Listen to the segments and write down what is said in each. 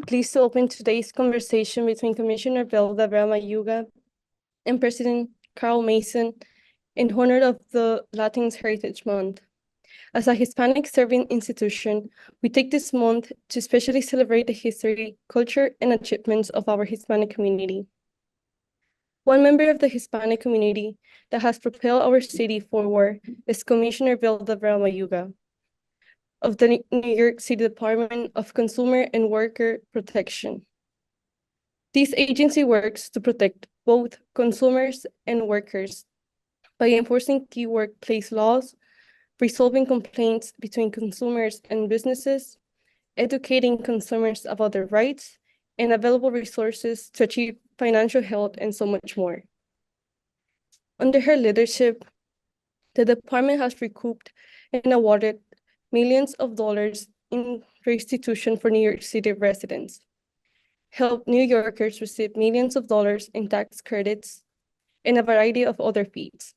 pleased to open today's conversation between Commissioner Vilda Vera Mayuga and President Carl Mason in honor of the LatinX Heritage Month. As a Hispanic serving institution, we take this month to especially celebrate the history, culture, and achievements of our Hispanic community. One member of the Hispanic community that has propelled our city forward is Commissioner Vilda Vera Mayuga of the New York City Department of Consumer and Worker Protection. This agency works to protect both consumers and workers by enforcing key workplace laws, resolving complaints between consumers and businesses, educating consumers about their rights, and available resources to achieve financial health, and so much more. Under her leadership, the department has recouped and awarded millions of dollars in restitution for New York City residents, helped New Yorkers receive millions of dollars in tax credits, and a variety of other fees.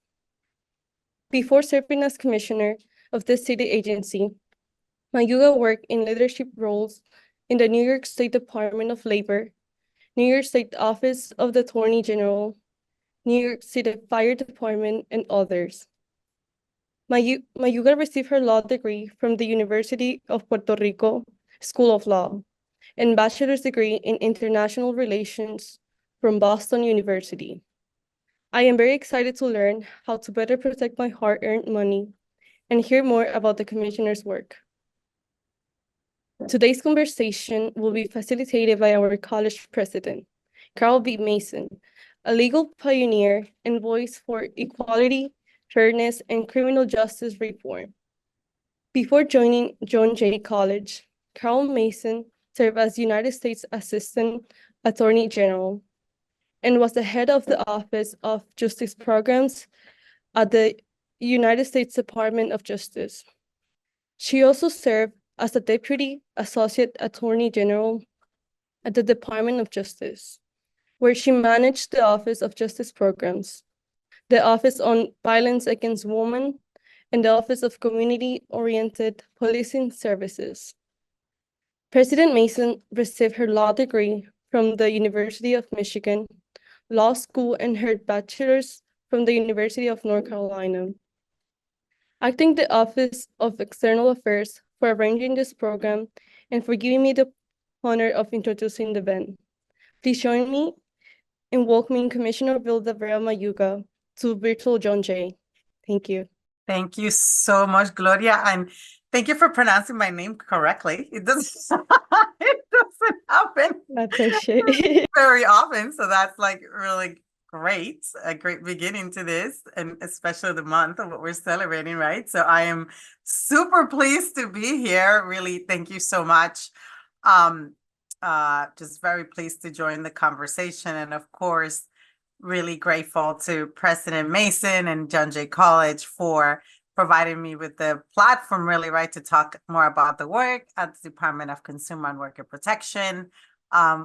Before serving as commissioner of this city agency, Mayuga worked in leadership roles in the New York State Department of Labor, New York State Office of the Attorney General, New York City Fire Department, and others. Mayuga received her law degree from the University of Puerto Rico School of Law and bachelor's degree in international relations from Boston University. I am very excited to learn how to better protect my hard-earned money and hear more about the commissioner's work. Today's conversation will be facilitated by our college president, Carl B. Mason, a legal pioneer and voice for equality, fairness, and criminal justice reform. Before joining John Jay College, Carl Mason served as United States Assistant Attorney General and was the head of the Office of Justice Programs at the United States Department of Justice. She also served as the Deputy Associate Attorney General at the Department of Justice, where she managed the Office of Justice Programs, the Office on Violence Against Women, and the Office of Community-Oriented Policing Services. President Mason received her law degree from the University of Michigan Law School and her bachelor's from the University of North Carolina. I thank the Office of External Affairs for arranging this program and for giving me the honor of introducing the event. Please join me in welcoming Commissioner Vilda Vera Mayuga to virtual John Jay. Thank you. Thank you so much, Gloria, and thank you for pronouncing my name correctly. It doesn't happen. I appreciate it. Very often, so that's like really great, a great beginning to this, and especially the month of what we're celebrating, right? So I am super pleased to be here. Really, thank you so much. Just very pleased to join the conversation, and of course, really grateful to President Mason and John Jay College for providing me with the platform, really, right, to talk more about the work at the Department of Consumer and Worker Protection.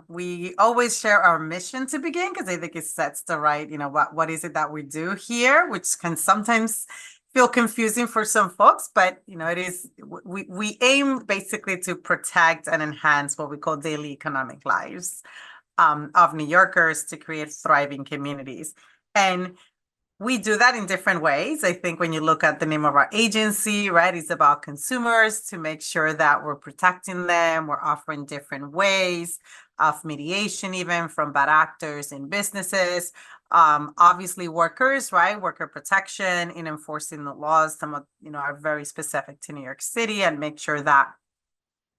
We always share our mission to begin because I think it sets the right, what is it that we do here, which can sometimes feel confusing for some folks, but it is, we aim basically to protect and enhance what we call daily economic lives of New Yorkers to create thriving communities. And we do that in different ways. I think when you look at the name of our agency, right, it's about consumers to make sure that we're protecting them. We're offering different ways of mediation, even from bad actors in businesses. Obviously workers, right, worker protection in enforcing the laws. Some of, are very specific to New York City and make sure that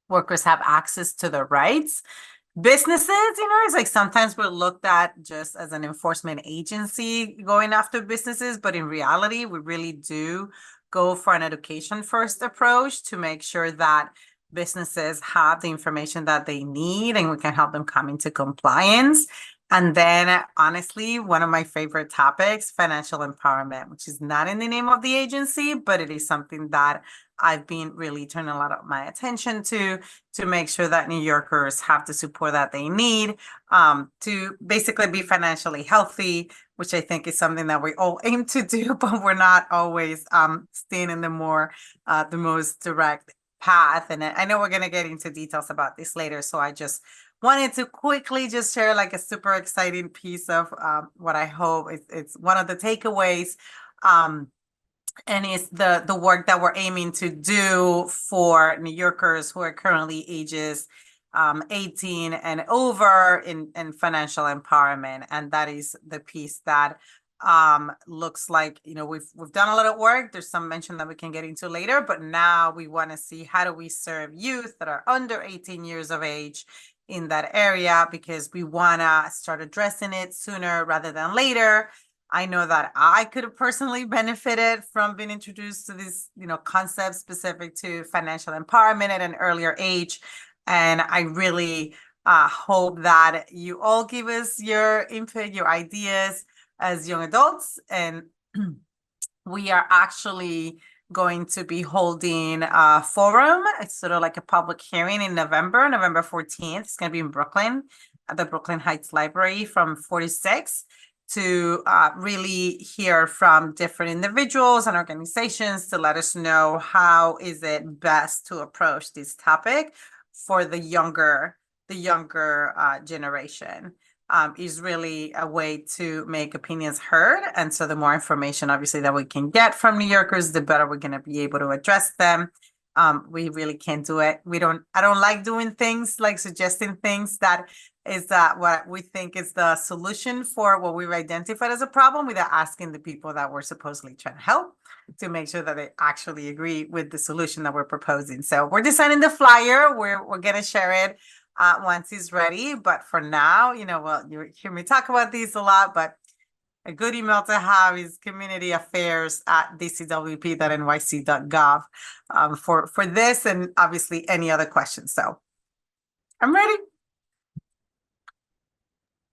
workers have access to their rights. Businesses, it's like sometimes we're looked at just as an enforcement agency going after businesses, but in reality, we really do go for an education first approach to make sure that businesses have the information that they need and we can help them come into compliance. And then, honestly, one of my favorite topics, financial empowerment, which is not in the name of the agency, but it is something that I've been really turning a lot of my attention to make sure that New Yorkers have the support that they need to basically be financially healthy, which I think is something that we all aim to do, but we're not always staying in the most direct path. And I know we're going to get into details about this later, so I just wanted to quickly just share like a super exciting piece of what I hope it's one of the takeaways. And it's the work that we're aiming to do for New Yorkers who are currently ages 18 and over in financial empowerment. And that is the piece that looks like, we've done a lot of work. There's some mention that we can get into later, but now we want to see how do we serve youth that are under 18 years of age in that area, because we want to start addressing it sooner rather than later. I know that I could have personally benefited from being introduced to this, concept specific to financial empowerment at an earlier age. And I really hope that you all give us your input, your ideas as young adults. And we are actually going to be holding a forum. It's sort of like a public hearing in November 14th. It's going to be in Brooklyn at the Brooklyn Heights Library from 4 to 6. To really hear from different individuals and organizations to let us know how is it best to approach this topic for the younger generation. Is really a way to make opinions heard. And so the more information, obviously, that we can get from New Yorkers, the better we're going to be able to address them. We really can't do it. I don't like doing things like suggesting things that is what we think is the solution for what we've identified as a problem, without asking the people that we're supposedly trying to help to make sure that they actually agree with the solution that we're proposing. So we're designing the flyer. We're going to share it once it's ready. But for now, well, you hear me talk about these a lot, but a good email to have is communityaffairs@dcwp.nyc.gov for this and obviously any other questions. So I'm ready.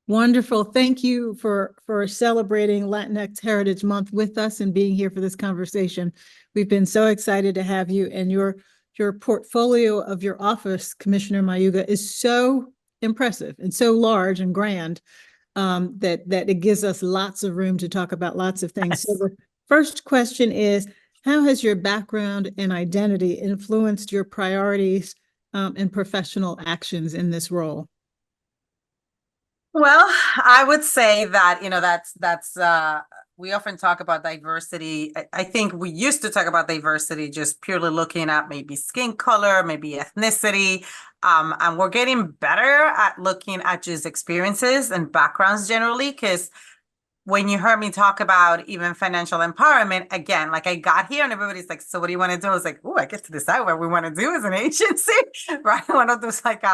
Wonderful. Thank you for celebrating Latinx Heritage Month with us and being here for this conversation. We've been so excited to have you, and your portfolio of your office, Commissioner Mayuga, is so impressive and so large and grand that it gives us lots of room to talk about lots of things. Yes. So the first question is, how has your background and identity influenced your priorities and professional actions in this role? Well, I would say that, that's we often talk about diversity. I think we used to talk about diversity just purely looking at maybe skin color, maybe ethnicity. And we're getting better at looking at just experiences and backgrounds generally, because when you heard me talk about even financial empowerment, again, like I got here and everybody's like, so what do you want to do? I was like, oh, I get to decide what we want to do as an agency, right? One of those like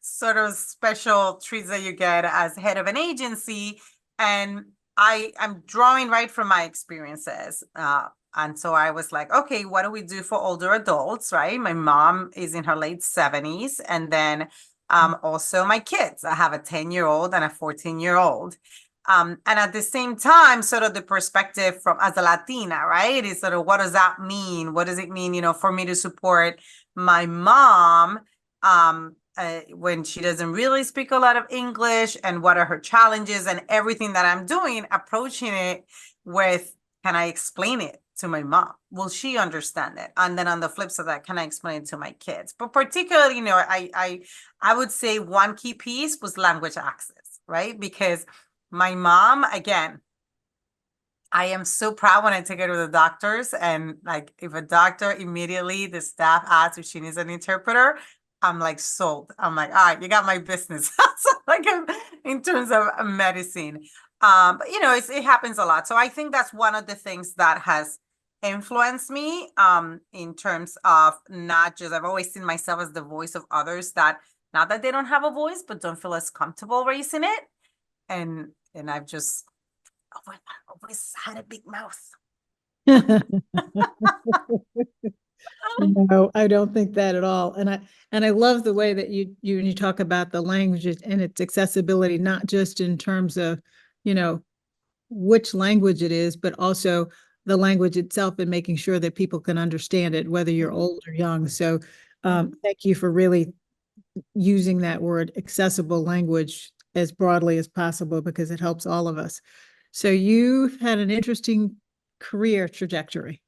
sort of special treats that you get as head of an agency. And I'm drawing right from my experiences. And so I was like, okay, what do we do for older adults, right? My mom is in her late 70s. And then also my kids. I have a 10-year-old and a 14-year-old. And at the same time, sort of the perspective from as a Latina, right? Is sort of, what does that mean? What does it mean, for me to support my mom when she doesn't really speak a lot of English, and what are her challenges, and everything that I'm doing, approaching it with, can I explain it to my mom? Will she understand it? And then on the flip side of that, can I explain it to my kids? But particularly, I would say one key piece was language access, right? Because my mom, again, I am so proud when I take her to the doctors, and like if a doctor immediately, the staff asks if she needs an interpreter, I'm like sold. I'm like, all right, you got my business. So like in terms of medicine, but it happens a lot. So I think that's one of the things that has influenced me in terms of not just, I've always seen myself as the voice of others that, not that they don't have a voice, but don't feel as comfortable raising it. And I've just always had a big mouth. No, I don't think that at all. And I love the way that you talk about the language and its accessibility, not just in terms of, which language it is, but also the language itself, and making sure that people can understand it, whether you're old or young. So thank you for really using that word, accessible language, as broadly as possible, because it helps all of us. So you've had an interesting career trajectory.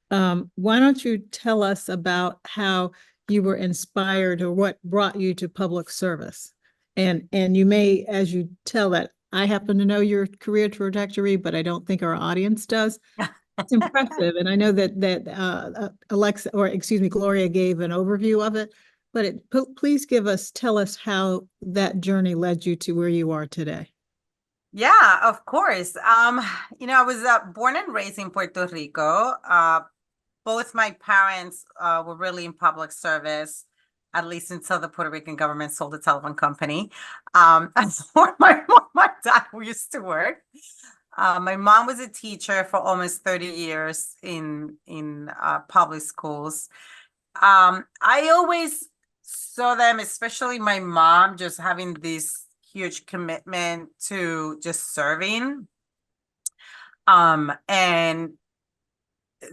Why don't you tell us about how you were inspired, or what brought you to public service? And you may, as you tell that, I happen to know your career trajectory, but I don't think our audience does. It's impressive. And I know that Alexa, or excuse me, Gloria gave an overview of it, but please tell us how that journey led you to where you are today. Yeah, of course. I was born and raised in Puerto Rico. Both my parents were really in public service, at least until the Puerto Rican government sold the telephone company. And for my mom, my dad, who used to work. My mom was a teacher for almost 30 years in public schools. I always saw them, especially my mom, just having this huge commitment to just serving. And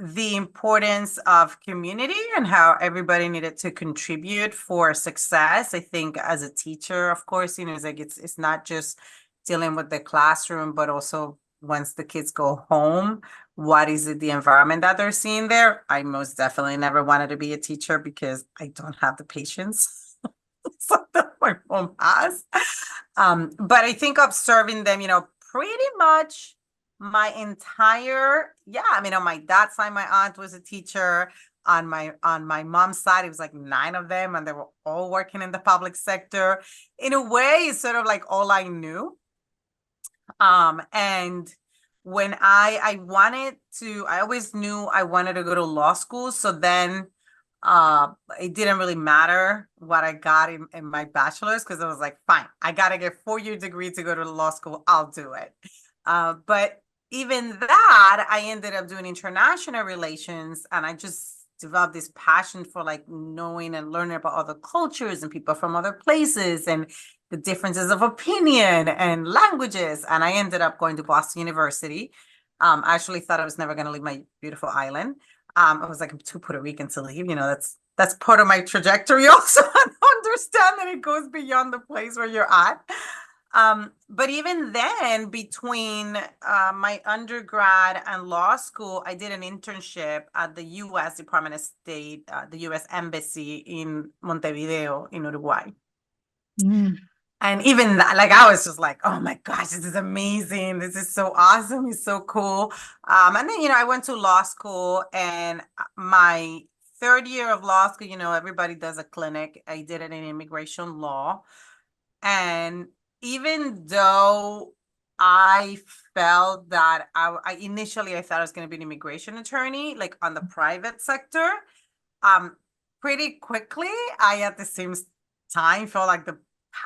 the importance of community and how everybody needed to contribute for success. I think as a teacher, of course, it's like it's not just dealing with the classroom, but also once the kids go home, what is it, the environment that they're seeing there? I most definitely never wanted to be a teacher because I don't have the patience that my mom has. But I think observing them, pretty much my entire, on my dad's side, my aunt was a teacher. On my mom's side, it was like 9 of them, and they were all working in the public sector. In a way, it's sort of like all I knew. And when I always knew I wanted to go to law school. So then it didn't really matter what I got in my bachelor's, because I was like, fine, I got to get 4-year degree to go to law school. I'll do it. But even that, I ended up doing international relations, and I just developed this passion for like knowing and learning about other cultures and people from other places and the differences of opinion and languages. And I ended up going to Boston University. I actually thought I was never going to leave my beautiful island. I was like, I'm too Puerto Rican to leave. That's part of my trajectory also. I understand that it goes beyond the place where you're at. But even then, between my undergrad and law school, I did an internship at the U.S. Department of State, the U.S. Embassy in Montevideo, in Uruguay. Mm. And even that, like, I was just like, oh my gosh, this is amazing. This is so awesome. It's so cool. And then, I went to law school, and my 3rd year of law school, everybody does a clinic. I did it in immigration law. And even though I felt that I initially thought I was going to be an immigration attorney, like on the private sector, pretty quickly, I at the same time felt like the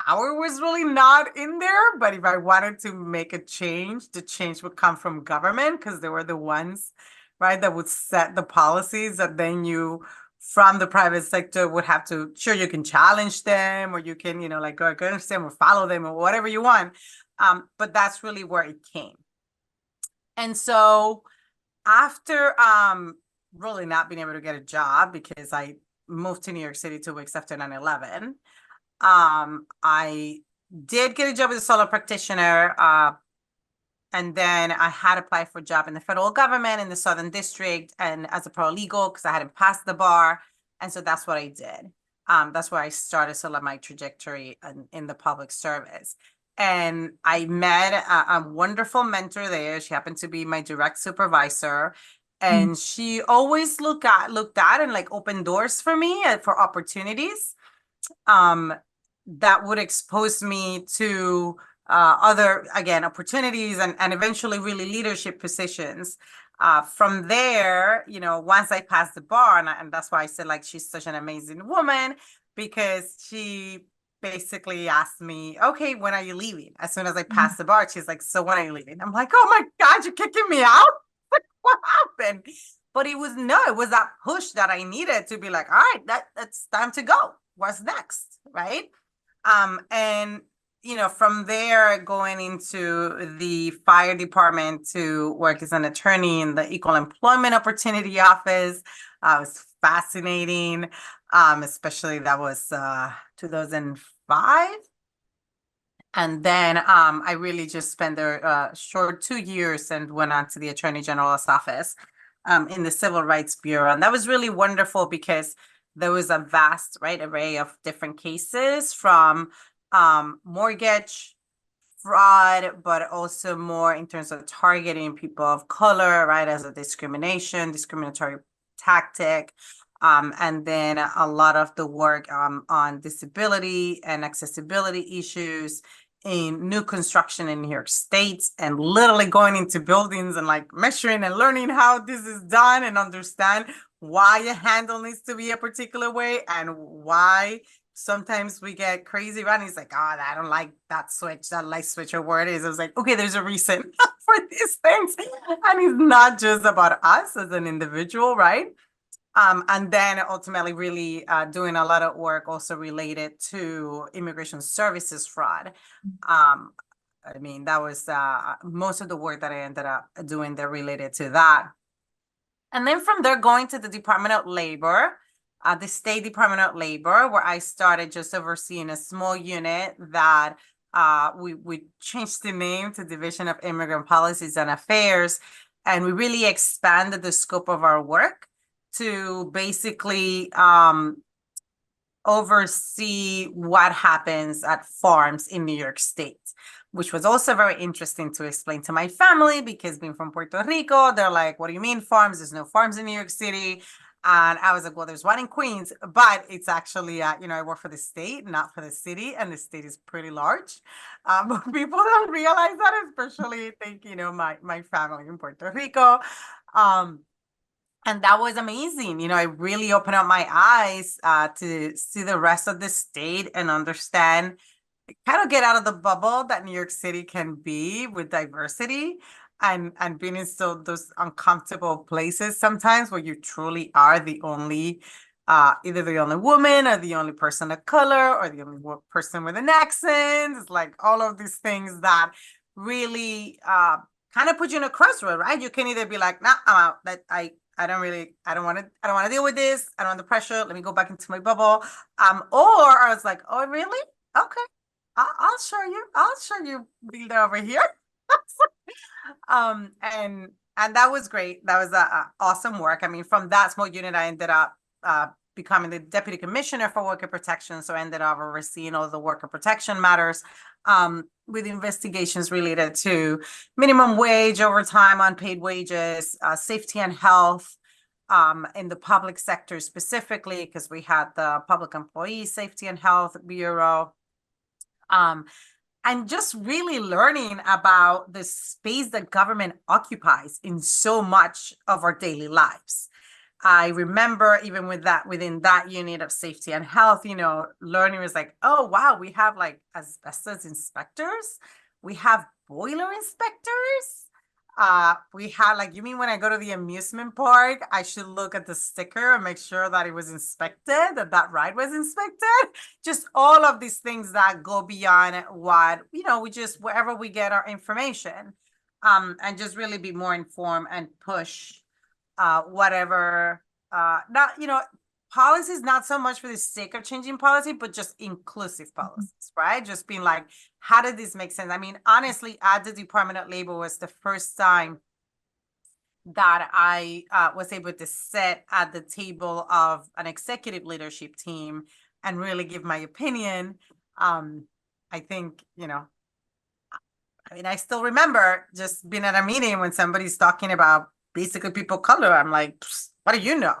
power was really not in there. But if I wanted to make a change, the change would come from government, because they were the ones, right, that would set the policies that then you from the private sector would have to, sure, you can challenge them, or you can, like go against them or follow them or whatever you want. But that's really where it came. And so after really not being able to get a job, because I moved to New York City 2 weeks after 9/11, I did get a job as a solo practitioner. And then I had applied for a job in the federal government in the Southern District, and as a paralegal, because I hadn't passed the bar. And so that's what I did. That's where I started sort of my trajectory in the public service. And I met a wonderful mentor there. She happened to be my direct supervisor. And she always looked at and like opened doors for me for opportunities that would expose me to other, again, opportunities and eventually really leadership positions. From there, once I passed the bar, and that's why I said, like, she's such an amazing woman, because she basically asked me, okay, when are you leaving? As soon as I passed the bar, she's like, so when are you leaving? I'm like, oh my God, you're kicking me out? Like, what happened? But it was that push that I needed to be like, all right, that's time to go. What's next? Right. And from there, going into the fire department to work as an attorney in the Equal Employment Opportunity Office, was fascinating. Especially that was 2005. And then I really just spent a short 2 years and went on to the Attorney General's office in the Civil Rights Bureau. And that was really wonderful, because there was a vast array of different cases, from mortgage fraud, but also more in terms of targeting people of color, right, as a discriminatory tactic. And then a lot of the work on disability and accessibility issues in new construction in New York State, and literally going into buildings and like measuring and learning how this is done and understand why a handle needs to be a particular way and why sometimes we get crazy, right? And he's like, oh, I don't like that switch, that light switch or where it is. I was like, okay, there's a reason for these things. And it's not just about us as an individual, right? And then ultimately really doing a lot of work also related to immigration services fraud. I mean, that was most of the work that I ended up doing there related to that. And then from there, going to the Department of Labor, the State Department of Labor, where I started just overseeing a small unit that we changed the name to Division of Immigrant Policies and Affairs. And we really expanded the scope of our work to basically oversee what happens at farms in New York State, which was also very interesting to explain to my family, because being from Puerto Rico, they're like, what do you mean farms? There's no farms in New York City. And I was like, well, there's one in Queens, but it's actually, I work for the state, not for the city, and the state is pretty large. But people don't realize that, especially think, my family in Puerto Rico. And that was amazing. It really opened up my eyes to see the rest of the state and understand, kind of get out of the bubble that New York City can be with diversity, and being in those uncomfortable places sometimes where you truly are the only, either the only woman or the only person of color or the only person with an accent. It's like all of these things that really kind of put you in a crossroad, right? You can either be like, nah, I'm out. That I don't want to deal with this. I don't want the pressure. Let me go back into my bubble. Or I was like, oh, really? Okay. I'll show you Vilda over here. And that was great. That was awesome work. I mean, from that small unit, I ended up becoming the deputy commissioner for worker protection. So I ended up overseeing all the worker protection matters, with investigations related to minimum wage, overtime, unpaid wages, safety and health, in the public sector specifically, because we had the Public Employee Safety and Health Bureau. And just really learning about the space that government occupies in so much of our daily lives. I remember even within that unit of safety and health, learning was like, oh, wow, we have like asbestos inspectors. We have boiler inspectors. We had like, you mean when I go to the amusement park, I should look at the sticker and make sure that it was inspected, that ride was inspected? Just all of these things that go beyond what, we just, wherever we get our information, and just really be more informed and push whatever, not, policies, not so much for the sake of changing policy, but just inclusive policies, right? Just being like, how did this make sense? I mean, honestly, at the Department of Labor was the first time that I was able to sit at the table of an executive leadership team and really give my opinion. I think, I still remember just being at a meeting when somebody's talking about basically people of color. I'm like, what do you know?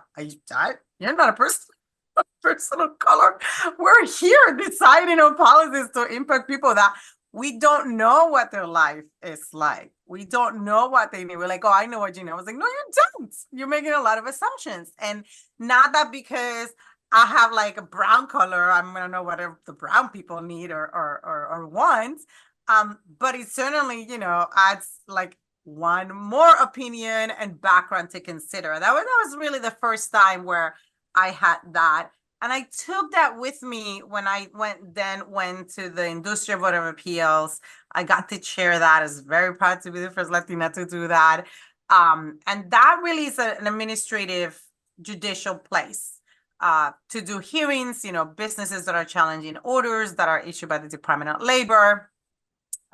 You're not a person of color. We're here deciding on policies to impact people that we don't know what their life is like. We don't know what they need. We're like, oh, I know what you know. I was like, no, you don't. You're making a lot of assumptions. And not that because I have like a brown color, I'm going to know whatever the brown people need or want. But it certainly, adds like one more opinion and background to consider. That was really the first time where I had that. And I took that with me when I went to the Industrial Board of Appeals. I got to chair that. I was very proud to be the first Latina to do that. And that really is an administrative judicial place to do hearings, businesses that are challenging orders that are issued by the Department of Labor.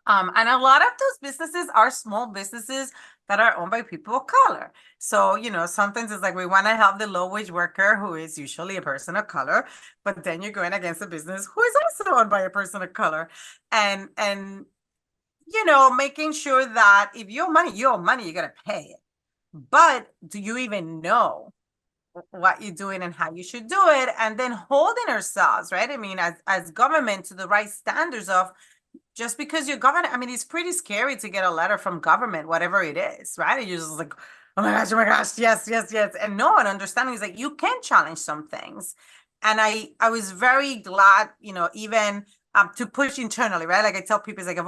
And a lot of those businesses are small businesses that are owned by people of color. So, you know, sometimes it's like we want to help the low wage worker who is usually a person of color, but then you're going against a business who is also owned by a person of color. And you know, making sure that if you owe money, you got to pay it. But do you even know what you're doing and how you should do it? And then holding ourselves, right? I mean, as government to the right standards of just because you're government. I mean, it's pretty scary to get a letter from government, whatever it is, right? You're just like, oh my gosh, yes, yes, yes. And no one understanding is like, you can challenge some things. And I was very glad, you know, even to push internally, right? Like I tell people, it's like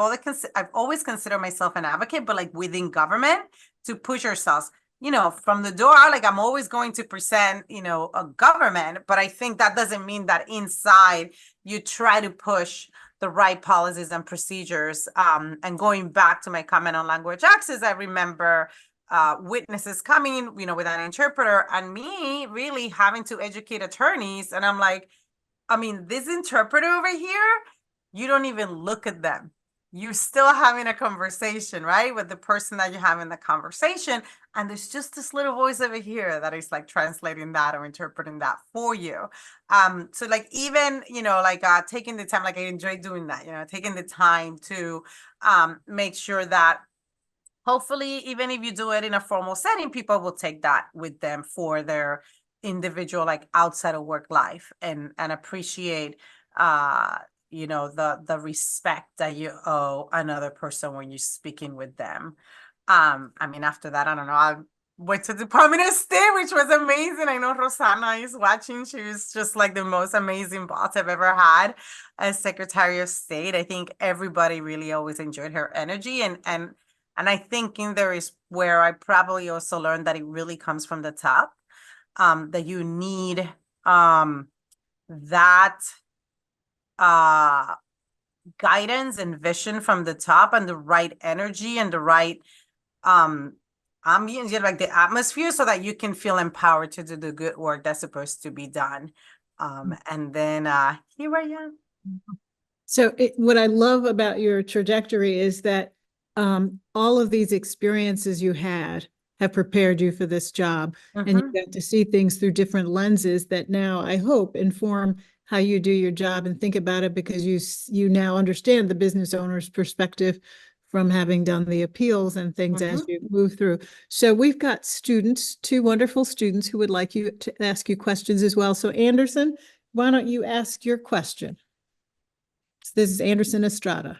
I've always considered myself an advocate, but like within government to push ourselves, you know, from the door, like I'm always going to present, you know, a government, but I think that doesn't mean that inside you try to push the right policies and procedures. And going back to my comment on language access, I remember witnesses coming, you know, with an interpreter and me really having to educate attorneys. And I'm like, I mean, this interpreter over here, you don't even look at them. You're still having a conversation, right? With the person that you're having the conversation. And there's just this little voice over here that is like translating that or interpreting that for you. So like even, you know, like taking the time, like I enjoy doing that, you know, taking the time to make sure that hopefully, even if you do it in a formal setting, people will take that with them for their individual, like outside of work life and appreciate you know, the respect that you owe another person when you're speaking with them. I mean, after that, I don't know, I went to the Department of State, which was amazing. I know Rosanna is watching. She was just like the most amazing boss I've ever had as Secretary of State. I think everybody really always enjoyed her energy and I think in there is where I probably also learned that it really comes from the top, that you need that guidance and vision from the top and the right energy and the right ambience, like the atmosphere, so that you can feel empowered to do the good work that's supposed to be done. And then here I am. So what I love about your trajectory is that all of these experiences you had have prepared you for this job, and you got to see things through different lenses that now I hope inform how you do your job and think about it, because you now understand the business owner's perspective from having done the appeals and things as you move through. So we've got students, two wonderful students who would like you to ask you questions as well. So Anderson, why don't you ask your question? This is Anderson Estrada.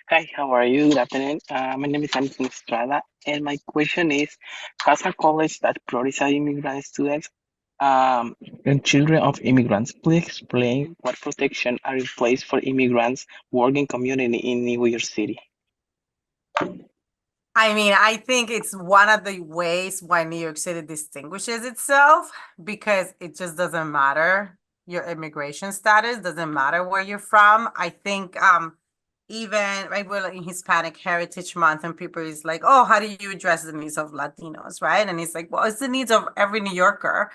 Hi, how are you? Good afternoon. My name is Anderson Estrada, and my question is, has a college that prioritizes immigrant students and children of immigrants, please explain what protection are in place for immigrants working community in New York City? I mean, I think it's one of the ways why New York City distinguishes itself, because it just doesn't matter your immigration status, doesn't matter where you're from. I think even right, we're like in Hispanic Heritage Month, and people is like, oh, how do you address the needs of Latinos, right? And it's like, well, it's the needs of every New Yorker.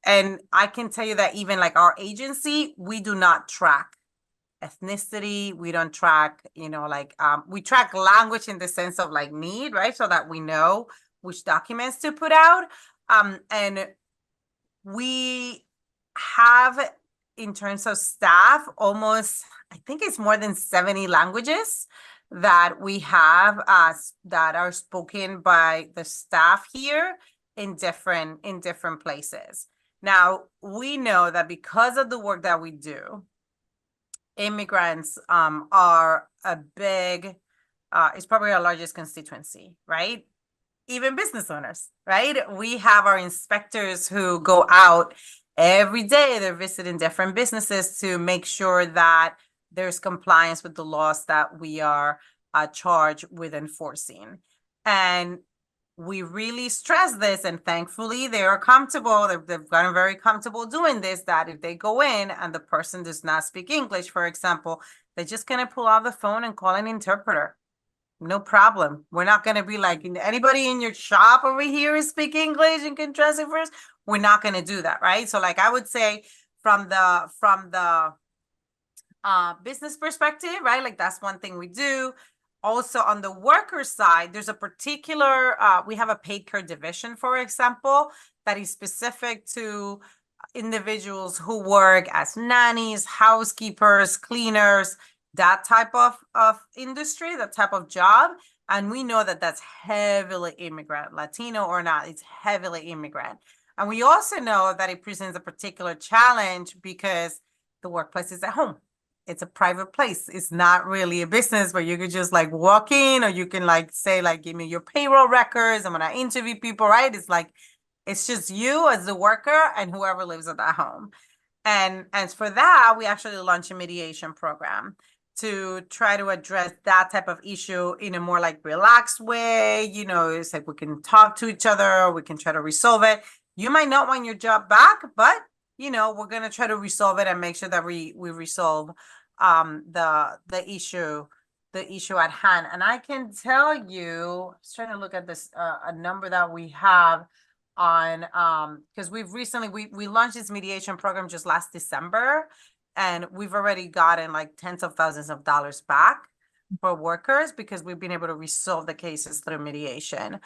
And I can tell you that even like our agency, we do not track ethnicity. We don't track, you know, like we track language in the sense of like need, right? So that we know which documents to put out. And we have, in terms of staff, almost, I think it's more than 70 languages that we have that are spoken by the staff here in different places. Now, we know that because of the work that we do, immigrants are a big, it's probably our largest constituency, right? Even business owners, right? We have our inspectors who go out every day. They're visiting different businesses to make sure that there's compliance with the laws that we are charged with enforcing. And we really stress this, and thankfully they are comfortable. They've gotten very comfortable doing this, that if they go in and the person does not speak English, for example, they're just going to pull out the phone and call an interpreter. No problem. We're not going to be like, anybody in your shop over here is speak English and can translate for us. We're not going to do that, right? So like I would say from the business perspective, right? Like that's one thing we do. also on the worker side, there's a particular, we have a paid care division, for example, that is specific to individuals who work as nannies, housekeepers, cleaners, that type of industry, that type of job. And we know that that's heavily immigrant, Latino or not, it's heavily immigrant. And we also know that it presents a particular challenge because the workplace is at home. It's a private place. It's not really a business where you could just like walk in, or you can like say, like, give me your payroll records, I'm gonna interview people, right? It's like, it's just you as the worker and whoever lives at that home. And for that, we actually launched a mediation program to try to address that type of issue in a more like relaxed way. You know, it's like we can talk to each other, we can try to resolve it. You might not want your job back, but you know, we're gonna try to resolve it and make sure that we resolve the issue at hand. And I can tell you, I was trying to look at this a number that we have on because we've recently we launched this mediation program just last December, and we've already gotten like tens of thousands of dollars back for workers because we've been able to resolve the cases through mediation.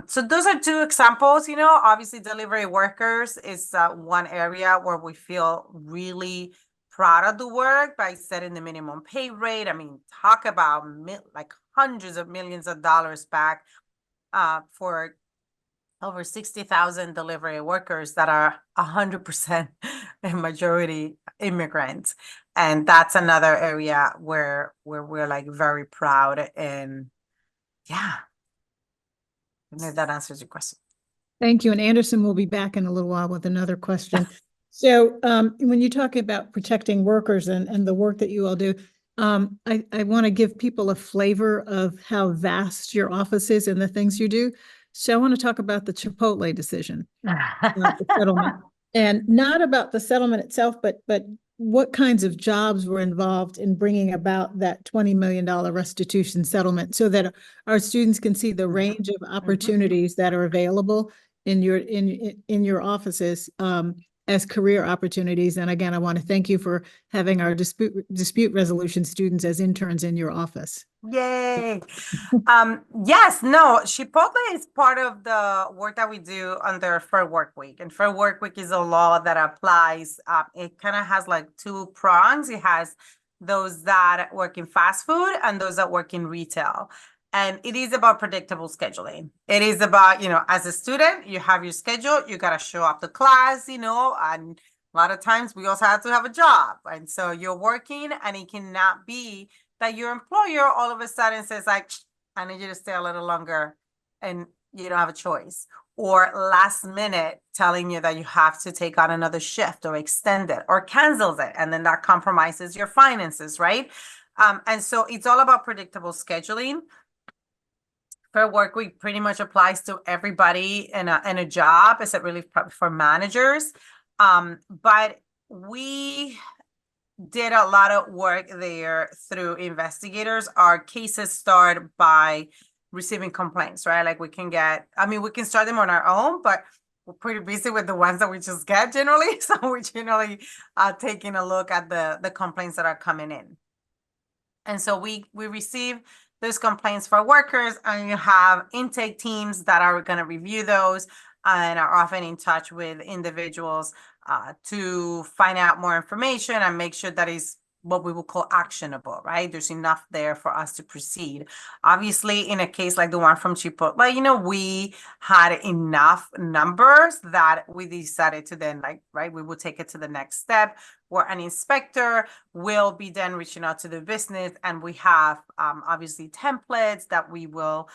So those are two examples. You know, obviously delivery workers is one area where we feel really proud of the work by setting the minimum pay rate. I mean, talk about like hundreds of millions of dollars back for over 60,000 delivery workers that are 100% a majority immigrants. And that's another area where we're like very proud. And yeah, I know that answers your question. Thank you. And Anderson will be back in a little while with another question. So when you talk about protecting workers and the work that you all do, I want to give people a flavor of how vast your office is and the things you do. So I want to talk about the Chipotle decision, the settlement, and not about the settlement itself, but what kinds of jobs were involved in bringing about that $20 million restitution settlement, so that our students can see the range of opportunities that are available in your offices as career opportunities. And again, I want to thank you for having our dispute resolution students as interns in your office. Yay. Yes, no, Chipotle is part of the work that we do under Fair Work Week. And Fair Work Week is a law that applies. It kind of has like two prongs. It has those that work in fast food and those that work in retail. And it is about predictable scheduling. It is about, you know, as a student, you have your schedule, you got to show up to class, you know, and a lot of times we also have to have a job. And so you're working, and it cannot be that your employer all of a sudden says like, I need you to stay a little longer and you don't have a choice. Or last minute telling you that you have to take on another shift or extend it or cancels it. And then that compromises your finances, right? And so it's all about predictable scheduling. Fair Work Week pretty much applies to everybody in a job, except really for managers. But we did a lot of work there through investigators. Our cases start by receiving complaints, right? Like we can start them on our own, but we're pretty busy with the ones that we just get generally. So we're generally taking a look at the complaints that are coming in. And so we receive those complaints for workers, and you have intake teams that are going to review those and are often in touch with individuals to find out more information and make sure that is what we would call actionable, right? There's enough there for us to proceed. Obviously, in a case like the one from Chipotle, you know, we had enough numbers that we decided to then, like, right, we will take it to the next step, where an inspector will be then reaching out to the business, and we have obviously templates that we will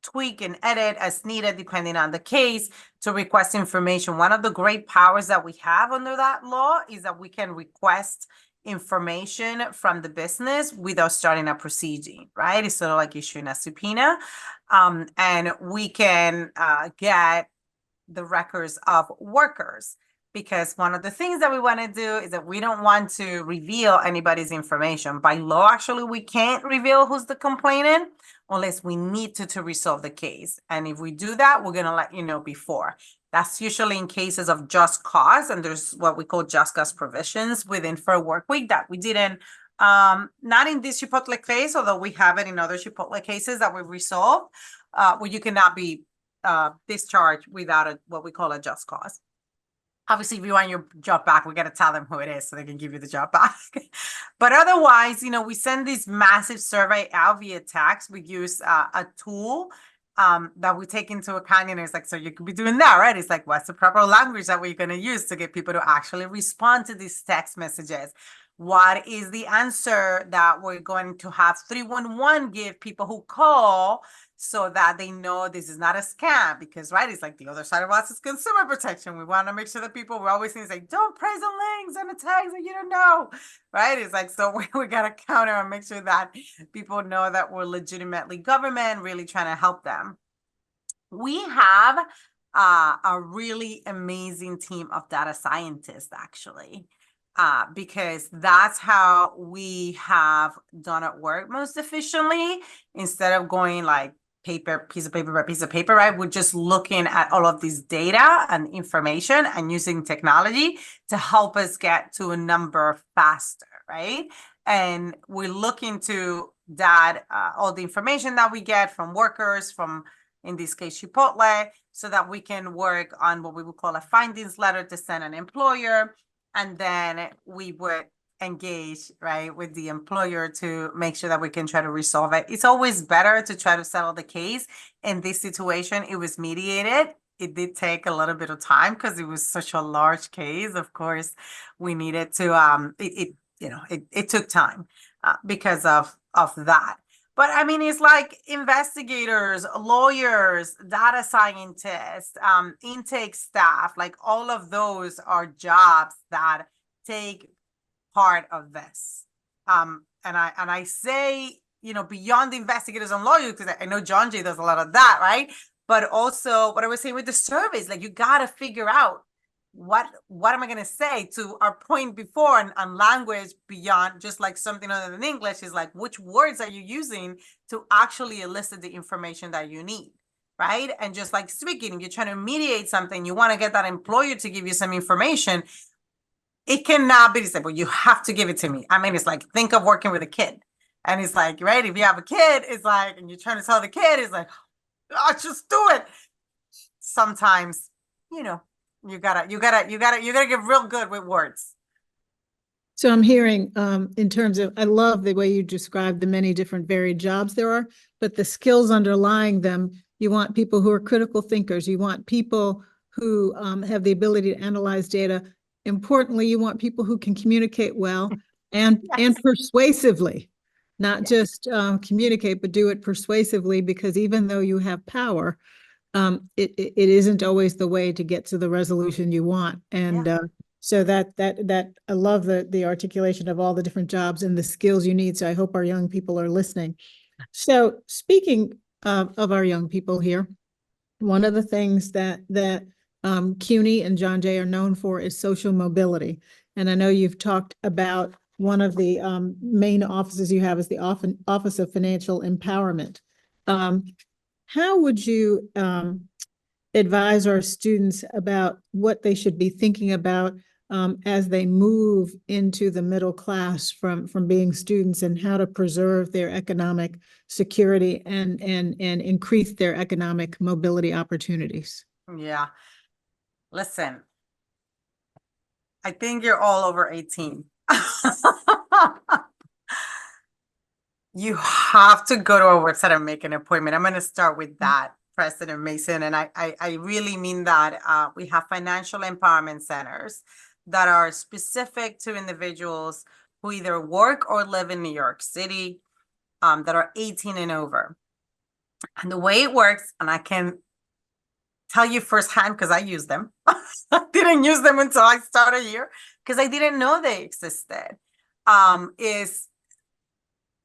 tweak and edit as needed depending on the case to request information. One of the great powers that we have under that law is that we can request information from the business without starting a proceeding, right? It's sort of like issuing a subpoena, and we can get the records of workers. Because one of the things that we want to do is that we don't want to reveal anybody's information. By law, actually, we can't reveal who's the complainant unless we need to resolve the case. And if we do that, we're going to let you know before. That's usually in cases of just cause. And there's what we call just cause provisions within Fair Work Week that we didn't Not in this Chipotle case, although we have it in other Chipotle cases that we resolve, where you cannot be discharged without what we call a just cause. Obviously, if you want your job back, we got to tell them who it is so they can give you the job back. But otherwise, we send this massive survey out via text. We use a tool that we take into account. And it's like, so you could be doing that, right? It's like, what's the proper language that we're going to use to get people to actually respond to these text messages? What is the answer that we're going to have 311 give people who call so that they know this is not a scam? Because, right, it's like the other side of us is consumer protection. We want to make sure that people, we're always saying, like, don't praise the links and the tags that you don't know, right? It's like, so we got to counter and make sure that people know that we're legitimately government, really trying to help them. We have a really amazing team of data scientists, actually. Because that's how we have done it work most efficiently. Instead of going like piece of paper by piece of paper, right? We're just looking at all of this data and information and using technology to help us get to a number faster, right? And we're looking to that, all the information that we get from workers, from, in this case, Chipotle, so that we can work on what we would call a findings letter to send an employer. And then we would engage, right, with the employer to make sure that we can try to resolve it. It's always better to try to settle the case. In this situation, it was mediated. It did take a little bit of time because it was such a large case. Of course, we needed to, it took time because of that. But I mean, it's like investigators, lawyers, data scientists, intake staff, like all of those are jobs that take part of this. And I say, beyond the investigators and lawyers, because I know John Jay does a lot of that, right? But also what I was saying with the surveys, like you got to figure out what am I going to say? To our point before, and language beyond just like something other than English is like, which words are you using to actually elicit the information that you need, right? And just like speaking, you're trying to mediate something, you want to get that employer to give you some information. It cannot be said, well, you have to give it to me. I mean, it's like, think of working with a kid. And it's like, right, if you have a kid, it's like, and you're trying to tell the kid, it's like, oh, just do it. Sometimes, you gotta get real good with words. So I'm hearing in terms of, I love the way you described the many different varied jobs there are, but the skills underlying them, you want people who are critical thinkers. You want people who have the ability to analyze data. Importantly, you want people who can communicate well and persuasively, not just communicate, but do it persuasively, because even though you have power, it isn't always the way to get to the resolution you want. And so that I love the articulation of all the different jobs and the skills you need. So I hope our young people are listening. So speaking of our young people here, one of the things that CUNY and John Jay are known for is social mobility. And I know you've talked about one of the main offices you have is the Office of Financial Empowerment. How would you advise our students about what they should be thinking about as they move into the middle class from being students, and how to preserve their economic security and increase their economic mobility opportunities? Yeah. Listen, I think you're all over 18. You have to go to our website and make an appointment. I'm going to start with that, President Mason. And I really mean that. We have financial empowerment centers that are specific to individuals who either work or live in New York City, that are 18 and over. And the way it works, and I can tell you firsthand because I use them. I didn't use them until I started here because I didn't know they existed, is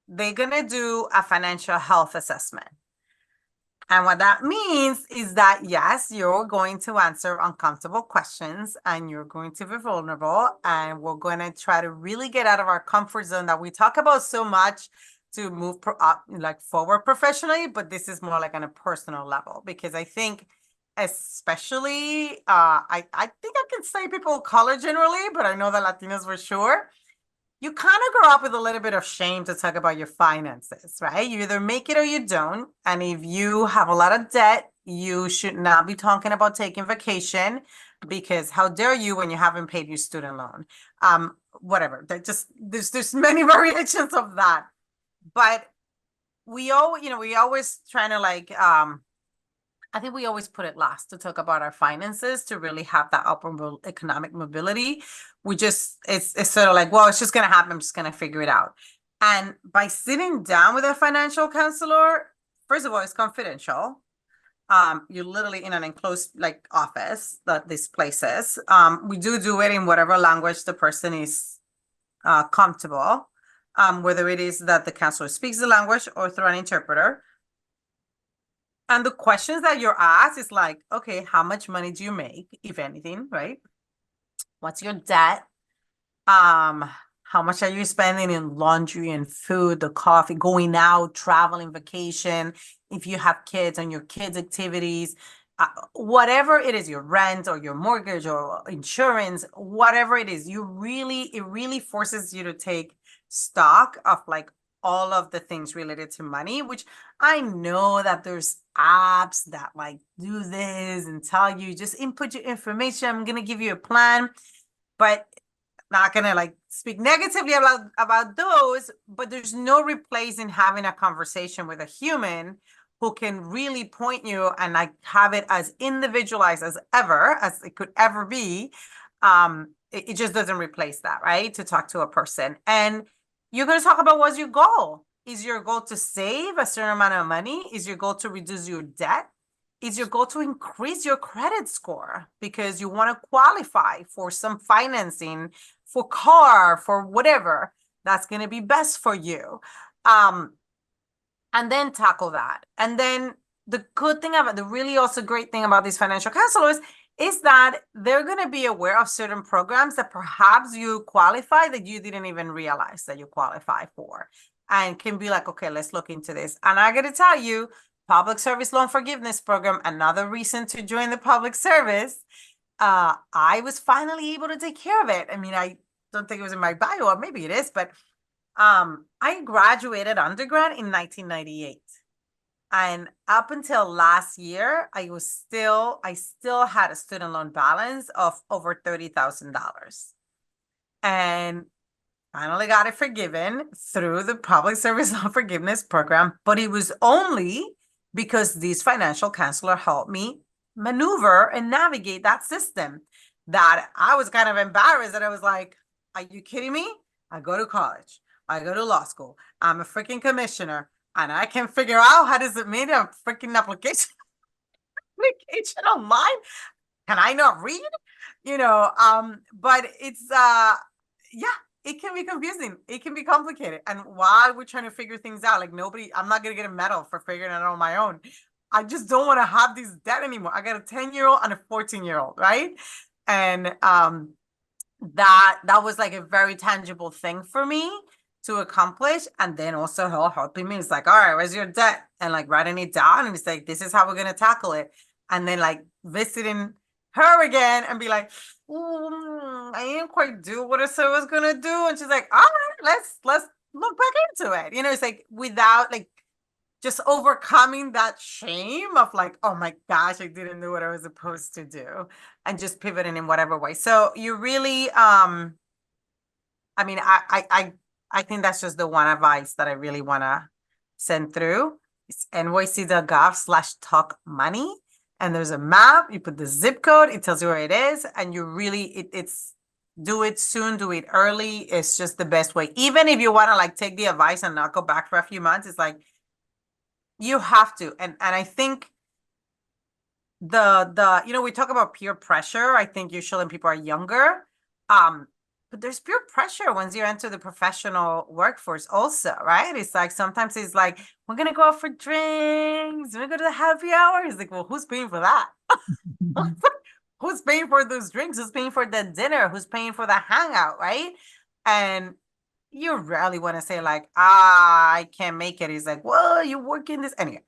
they're going to do a financial health assessment. And what that means is that, yes, you're going to answer uncomfortable questions and you're going to be vulnerable, and we're going to try to really get out of our comfort zone that we talk about so much to move forward professionally. But this is more like on a personal level, because I think especially, I think I can say people of color generally, but I know that Latinos for sure, you kind of grow up with a little bit of shame to talk about your finances, right? You either make it or you don't. And if you have a lot of debt, you should not be talking about taking vacation, because how dare you when you haven't paid your student loan? Whatever. There's many variations of that. But we always trying to I think we always put it last to talk about our finances, to really have that upward economic mobility. It's sort of like, well, it's just going to happen. I'm just going to figure it out. And by sitting down with a financial counselor, first of all, it's confidential. You're literally in an enclosed office that these places. We do it in whatever language the person is comfortable, whether it is that the counselor speaks the language or through an interpreter. And the questions that you're asked is like, okay, how much money do you make, if anything, right? What's your debt? How much are you spending in laundry and food, the coffee, going out, traveling, vacation, if you have kids, on your kids' activities, whatever it is, your rent or your mortgage or insurance, whatever it is, it really forces you to take stock of all of the things related to money, which I know that there's apps that do this and tell you just input your information. I'm going to give you a plan, but not going to speak negatively about those, but there's no replacing having a conversation with a human who can really point you and have it as individualized as it could ever be. It just doesn't replace that, right? To talk to a person. And you're going to talk about, what's your goal? Is your goal to save a certain amount of money? Is your goal to reduce your debt? Is your goal to increase your credit score because you want to qualify for some financing, for car, for whatever that's going to be best for you? And then tackle that. And then the really also great thing about these financial counselors is that they're going to be aware of certain programs that perhaps you qualify that you didn't even realize that you qualify for, and can be like, okay, let's look into this. And I got to tell you, public service loan forgiveness program, another reason to join the public service. I was finally able to take care of it. I mean, I don't think it was in my bio, or maybe it is, but I graduated undergrad in 1998. And up until last year, I still had a student loan balance of over $30,000. And finally got it forgiven through the public service loan forgiveness program. But it was only because these financial counselor helped me maneuver and navigate that system, that I was kind of embarrassed, that I was like, are you kidding me? I go to college. I go to law school. I'm a freaking commissioner. And I can figure out how does it make a freaking application online. Can I not read? But it's it can be confusing. It can be complicated. And while we're trying to figure things out, I'm not gonna get a medal for figuring it out on my own. I just don't want to have this debt anymore. I got a 10-year-old and a 14-year-old, right? And that was a very tangible thing for me to accomplish. And then also helping me, it's all right, where's your debt? And writing it down, and it's this is how we're gonna tackle it. And then visiting her again and be like, I didn't quite do what I said I was gonna do. And she's like, all right, let's look back into it. It's without just overcoming that shame of oh my gosh, I didn't do what I was supposed to do, and just pivoting in whatever way. So you really, I mean, I think that's just the one advice that I really want to send through. It's nyc.gov/talk money. And there's a map. You put the zip code. It tells you where it is. And you really, it's do it soon, do it early. It's just the best way. Even if you want to take the advice and not go back for a few months, it's you have to. And I think we talk about peer pressure. I think usually when people are younger. But there's peer pressure once you enter the professional workforce also, right? It's sometimes it's we're going to go out for drinks. We're going to go to the happy hour. It's well, who's paying for that? Who's paying for those drinks? Who's paying for the dinner? Who's paying for the hangout, right? And you rarely want to say I can't make it. He's well, you work in this. Anyway,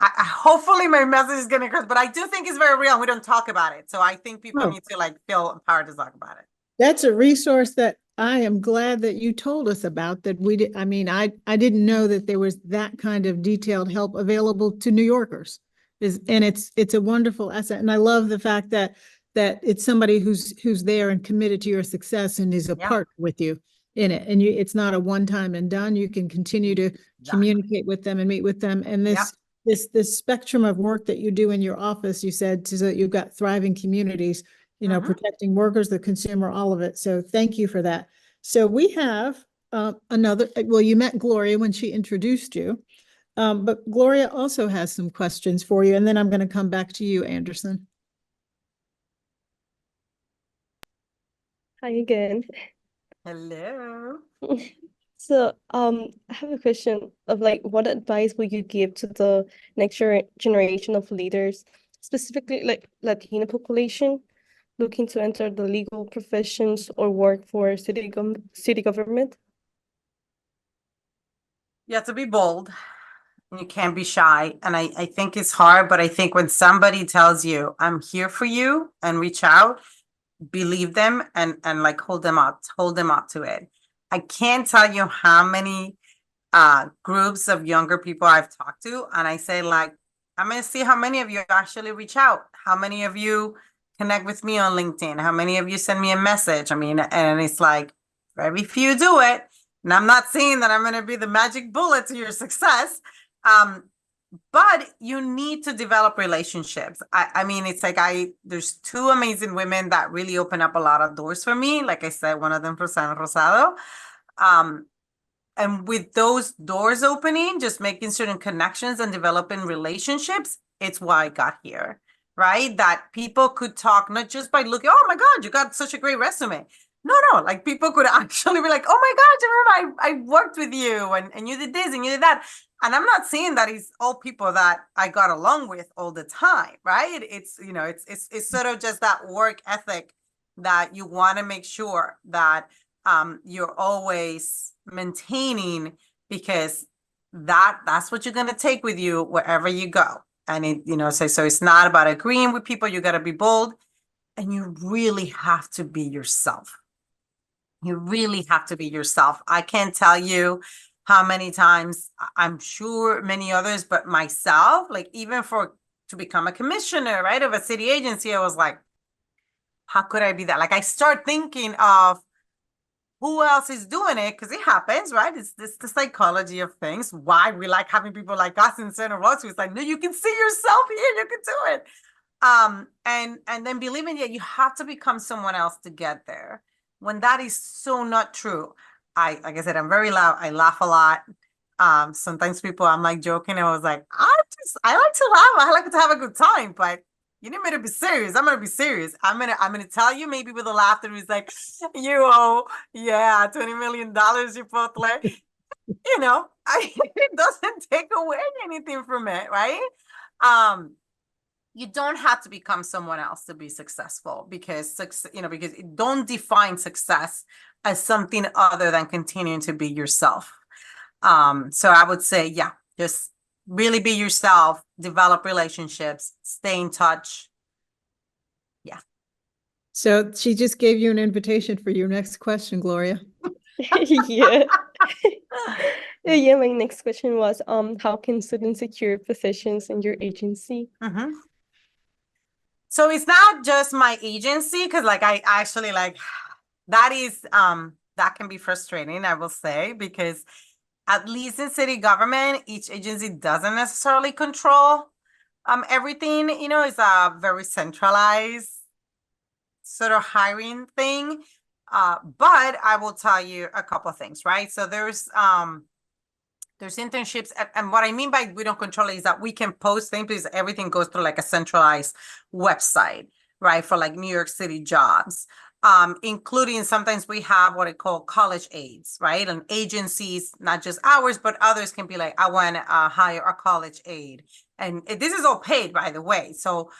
I hopefully my message is going to cross, but I do think it's very real. We don't talk about it. So I think people need to feel empowered to talk about it. That's a resource that I am glad that you told us about, that we did. I mean, I didn't know that there was that kind of detailed help available to New Yorkers. And it's a wonderful asset. And I love the fact that it's somebody who's there and committed to your success and is a Yeah. partner with you in it. And it's not a one time and done. You can continue to communicate with them and meet with them. And this spectrum of work that you do in your office, you said, so that you've got thriving communities, protecting workers, the consumer, all of it. So thank you for that. So we have well, you met Gloria when she introduced you, but Gloria also has some questions for you. And then I'm going to come back to you, Anderson. Hi again. Hello. So, I have a question of like, what advice would you give to the next generation of leaders, specifically like Latino population, looking to enter the legal professions or work for city government? You have to be bold. You can't be shy. And I think it's hard, but I think when somebody tells you, I'm here for you, and reach out, believe them and like hold them up to it. I can't tell you how many groups of younger people I've talked to, and I say, like, I'm gonna see how many of you actually reach out, how many of you connect with me on LinkedIn, how many of you send me a message. I mean, and it's like very few do it. And I'm not saying that I'm gonna be the magic bullet to your success. But you need to develop relationships. I mean, it's like there's two amazing women that really open up a lot of doors for me. Like I said, one of them for San Rosado. And with those doors opening, just making certain connections and developing relationships, it's why I got here, right? That people could talk, not just by looking, oh my God, you got such a great resume. No, like people could actually be like, oh my God, remember I worked with you and you did this and you did that. And I'm not saying that it's all people that I got along with all the time, right? It's, it's sort of just that work ethic that you want to make sure that you're always maintaining, because that's what you're going to take with you wherever you go. And it, so it's not about agreeing with people. You got to be bold, and you really have to be yourself. You really have to be yourself. I can't tell you how many times, I'm sure many others, but myself, like even to become a commissioner, right, of a city agency, I was like, how could I be that? Like I start thinking of who else is doing it, because it happens, right? It's the psychology of things. Why we like having people like us in Center Road. It's like, no, you can see yourself here. You can do it. And then believing that you have to become someone else to get there, when that is so not true. Like I said, I'm very loud. I laugh a lot. Sometimes people, I'm like joking. I was like, I like to laugh. I like to have a good time, but you need me to be serious. I'm gonna be serious. I'm gonna tell you, maybe with a laughter. It's like, you owe, yeah, $20 million, you both like, it doesn't take away anything from it, right? You don't have to become someone else to be successful, because because it don't define success as something other than continuing to be yourself. So I would say, yeah, just really be yourself, develop relationships, stay in touch. Yeah. So she just gave you an invitation for your next question, Gloria. Yeah. Yeah, my next question was, how can students secure positions in your agency? Mm-hmm. So it's not just my agency, because like I actually like that is that can be frustrating, I will say, because at least in city government, each agency doesn't necessarily control everything. It's a very centralized sort of hiring thing. But I will tell you a couple of things, right? So there's internships, and what I mean by we don't control it is that we can post things, because everything goes through like a centralized website, right? For like New York City jobs, including sometimes we have what I call college aides, right? And agencies, not just ours, but others can be like, I want to hire a college aide. And this is all paid, by the way. So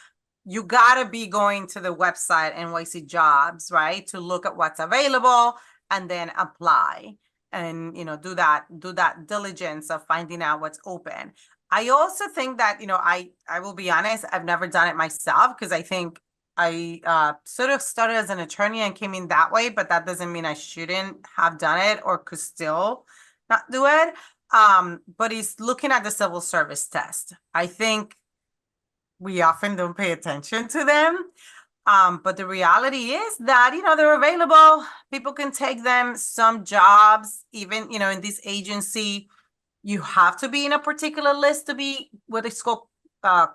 you got to be going to the website NYC Jobs, right, to look at what's available and then apply. And do that diligence of finding out what's open. I also think that I will be honest, I've never done it myself, because I think sort of started as an attorney and came in that way, but that doesn't mean I shouldn't have done it or could still not do it. But he's looking at the civil service test. I think we often don't pay attention to them. But the reality is that, they're available. People can take them. Some jobs, even, in this agency, you have to be in a particular list to be what is called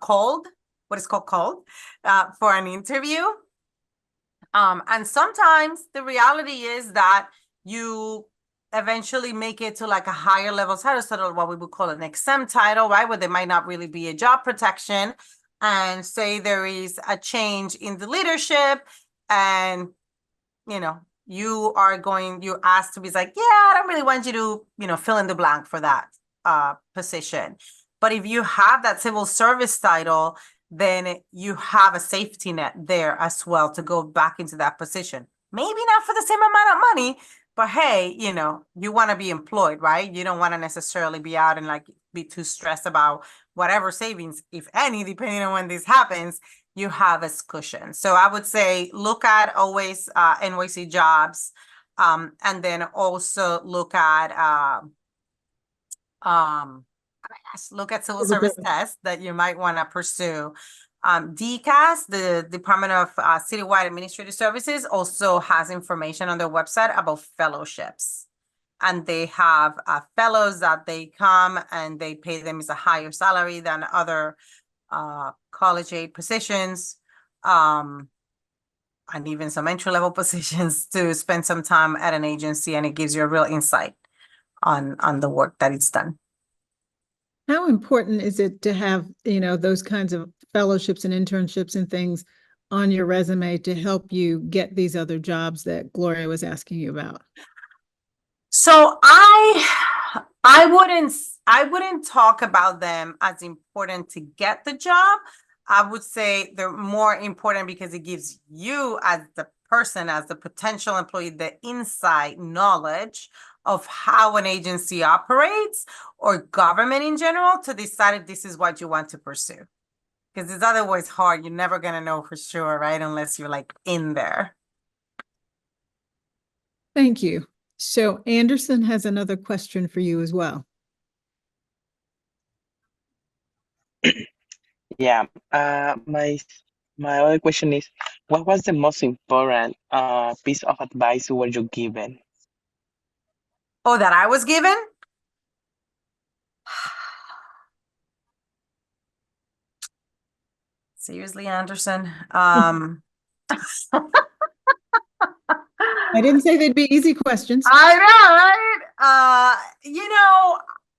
called for an interview. And sometimes the reality is that you eventually make it to like a higher level title, sort of what we would call an exempt title, right? Where there might not really be a job protection, and say there is a change in the leadership, and you're asked to be like, yeah, I don't really want you to, fill in the blank for that position. But if you have that civil service title, then you have a safety net there as well to go back into that position. Maybe not for the same amount of money, but hey, you want to be employed, right? You don't want to necessarily be out and like be too stressed about whatever savings, if any, depending on when this happens, you have a cushion. So I would say look at always NYC jobs, and then also look at civil service tests that you might want to pursue. DCAS, the Department of Citywide Administrative Services, also has information on their website about fellowships. And they have fellows that they come and they pay them as a higher salary than other college aid positions, and even some entry-level positions, to spend some time at an agency, and it gives you a real insight on the work that it's done. How important is it to have, those kinds of fellowships and internships and things on your resume to help you get these other jobs that Gloria was asking you about? So I wouldn't talk about them as important to get the job. I would say they're more important because it gives you as the person, as the potential employee, the inside knowledge of how an agency operates or government in general to decide if this is what you want to pursue. Because it's otherwise hard. You're never going to know for sure, right? Unless you're like in there. Thank you. So Anderson has another question for you as well. Yeah. My other question is, what was the most important piece of advice were you given? Oh, that I was given? Seriously, Anderson? I didn't say they'd be easy questions. I know, right?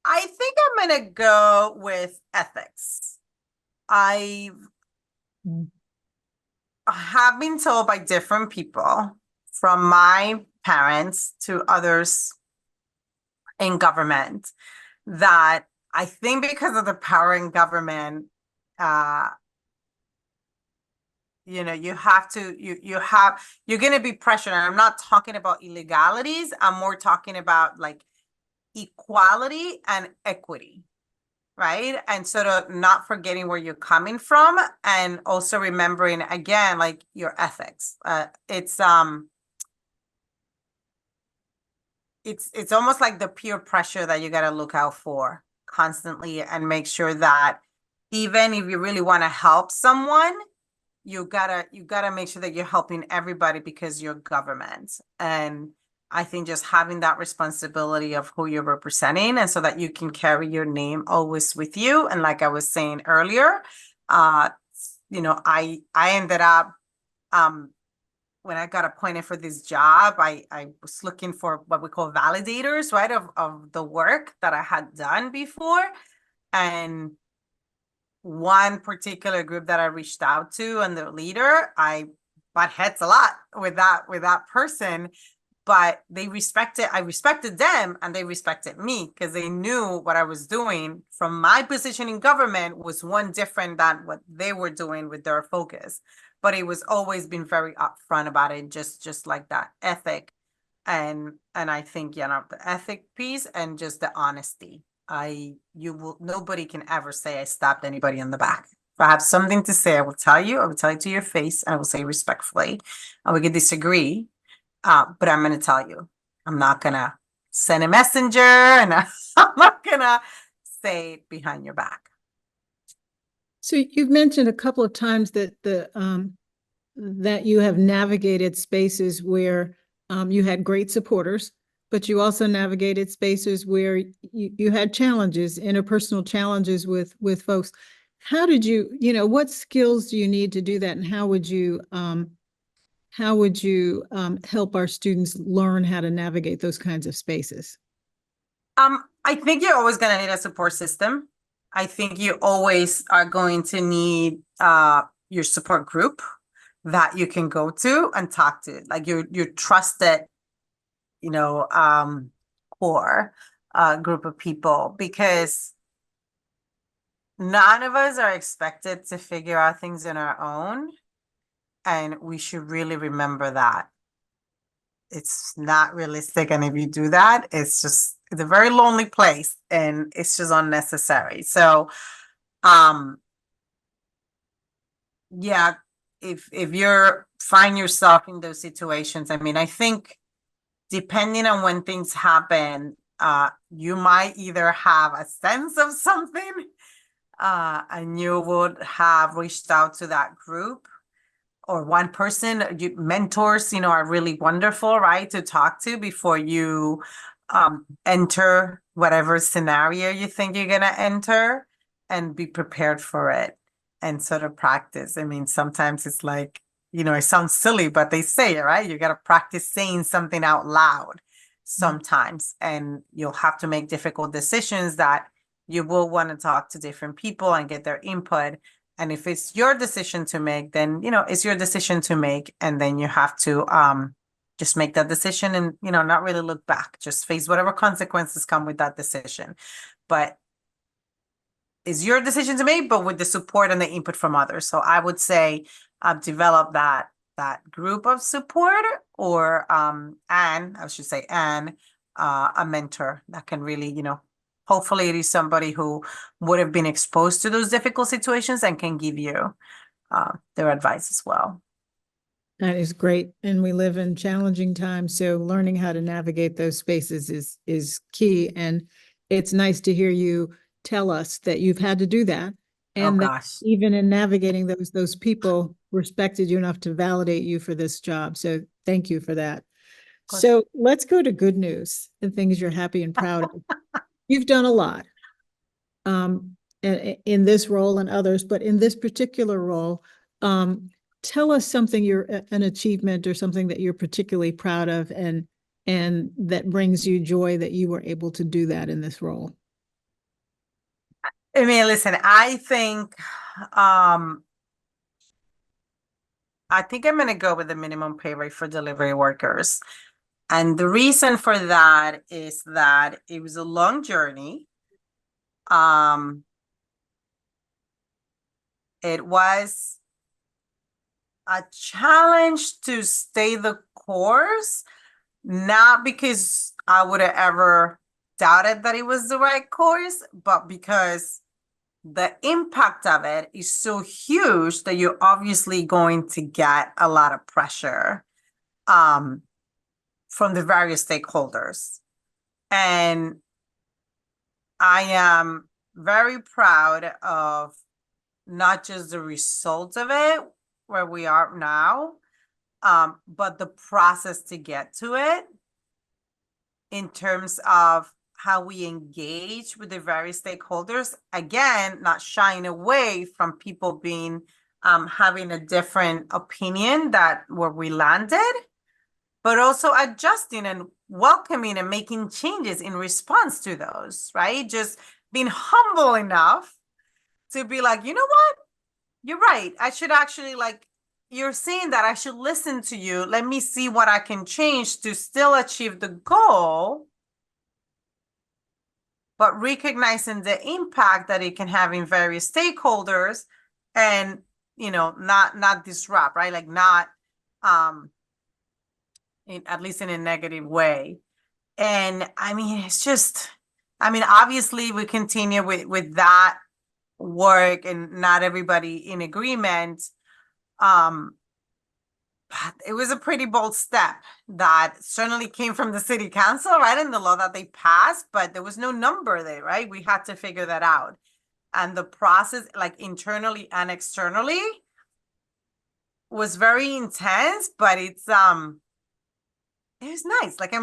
I think I'm gonna go with ethics. I have been told by different people, from my parents to others in government, that I think because of the power in government, you're going to be pressured. And I'm not talking about illegalities. I'm more talking about like equality and equity, right? And sort of not forgetting where you're coming from, and also remembering again, like your ethics. It's almost like the peer pressure that you got to look out for constantly, and make sure that even if you really want to help someone, you gotta make sure that you're helping everybody because you're government. And I think just having that responsibility of who you're representing, and so that you can carry your name always with you. And like I was saying earlier, I ended up, when I got appointed for this job, I was looking for what we call validators, right, of the work that I had done before. And one particular group that I reached out to, and the leader, I butt heads a lot with that person, but I respected them, and they respected me because they knew what I was doing from my position in government was one different than what they were doing with their focus. But it was always been very upfront about it, just like that ethic. And I think, the ethic piece and just the honesty. Nobody can ever say I stabbed anybody in the back. If I have something to say, I will tell you. I will tell you to your face, and I will say respectfully. And we can disagree, but I'm going to tell you. I'm not going to send a messenger, and I'm not going to say it behind your back. So you've mentioned a couple of times that that you have navigated spaces where you had great supporters, but you also navigated spaces where you had challenges, interpersonal challenges with folks. How did you, what skills do you need to do that, and how would you help our students learn how to navigate those kinds of spaces? I think you're always going to need a support system. I think you always are going to need your support group that you can go to and talk to, like your trusted, core group of people, because none of us are expected to figure out things on our own. And we should really remember that. It's not realistic. And if you do that, it's a very lonely place, and it's just unnecessary. So, yeah, if you're find yourself in those situations, I mean, I think depending on when things happen, you might either have a sense of something, and you would have reached out to that group or one person. Mentors, are really wonderful, right, to talk to before you enter whatever scenario you think you're going to enter, and be prepared for it and sort of practice. I mean, sometimes it's like, it sounds silly, but they say it, right? You got to practice saying something out loud sometimes, and you'll have to make difficult decisions that you will want to talk to different people and get their input. And if it's your decision to make, then, it's your decision to make. And then you have to just make that decision and, not really look back, just face whatever consequences come with that decision. But it's your decision to make, but with the support and the input from others. So I would say develop that group of support, or a mentor that can really, hopefully it is somebody who would have been exposed to those difficult situations and can give you their advice as well. That is great. And we live in challenging times, so learning how to navigate those spaces is key. And it's nice to hear you tell us that you've had to do that. And that even in navigating those people respected you enough to validate you for this job. So thank you for that. So let's go to good news and things you're happy and proud of. You've done a lot in this role and others, but in this particular role, tell us something an achievement or something that you're particularly proud of, and that brings you joy that you were able to do that in this role. I mean, listen, I think I'm going to go with the minimum pay rate for delivery workers. And the reason for that is that it was a long journey. It was a challenge to stay the course, not because I would have ever doubted that it was the right course, but because the impact of it is so huge that you're obviously going to get a lot of pressure from the various stakeholders. And I am very proud of not just the result of it, where we are now, but the process to get to it, in terms of how we engage with the various stakeholders. Again, not shying away from people being having a different opinion that where we landed, but also adjusting and welcoming and making changes in response to those, right? Just being humble enough to be like, you know what? You're right. I should actually, like, you're saying that I should listen to you. Let me see what I can change to still achieve the goal, but recognizing the impact that it can have in various stakeholders, and, not disrupt, right? Like, not, at least in a negative way. And I mean, it's just, I mean, obviously we continue with that work and not everybody in agreement. But it was a pretty bold step that certainly came from the city council, right? In the law that they passed, but there was no number there, right? We had to figure that out. And the process, like internally and externally, was very intense, but it was nice. Like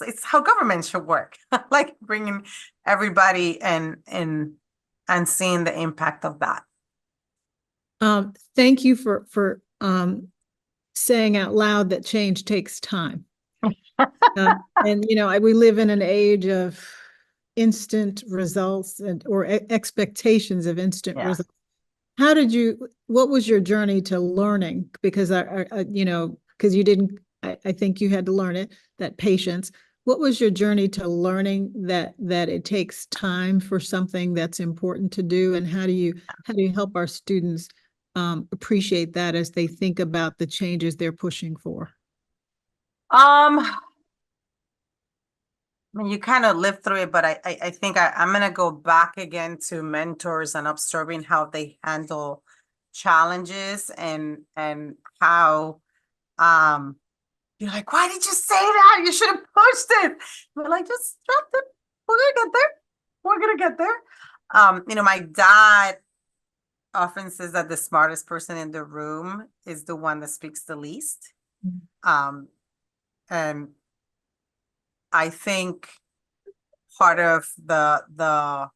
it's how government should work. Like bringing everybody and seeing the impact of that. Thank you for saying out loud that change takes time. And we live in an age of instant results or expectations of instant results. What was your journey to learning? Because because you didn't, I think you had to learn it, that patience. What was your journey to learning that it takes time for something that's important to do? And how do you help our students appreciate that as they think about the changes they're pushing for? I mean, you kind of lived through it, but I think I'm going to go back again to mentors and observing how they handle challenges and how you're like, why did you say that? You should have pushed it. We're like, just drop it. We're going to get there. We're going to get there. My dad often says that the smartest person in the room is the one that speaks the least. And I think part of the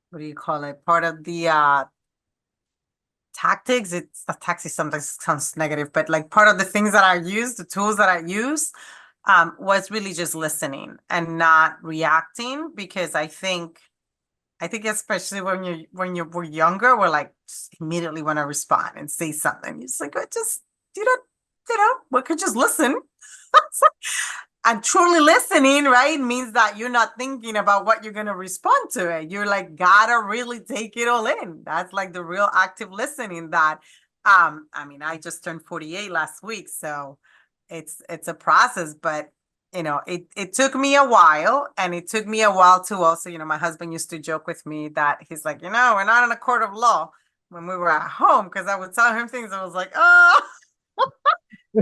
what do you call it? Part of the tactics, it's the tactics sometimes sounds negative, but like part of the things that I use, the tools that I use, was really just listening and not reacting, because I think especially when we're younger, we're like just immediately want to respond and say something. It's like, just we could just listen. And truly listening, right, means that you're not thinking about what you're going to respond to it. You're like, gotta really take it all in. That's like the real active listening that, I mean, I just turned 48 last week, so it's a process, but it took me a while, and it took me a while to also, my husband used to joke with me that he's like, we're not in a court of law when we were at home, because I would tell him things. I was like, oh,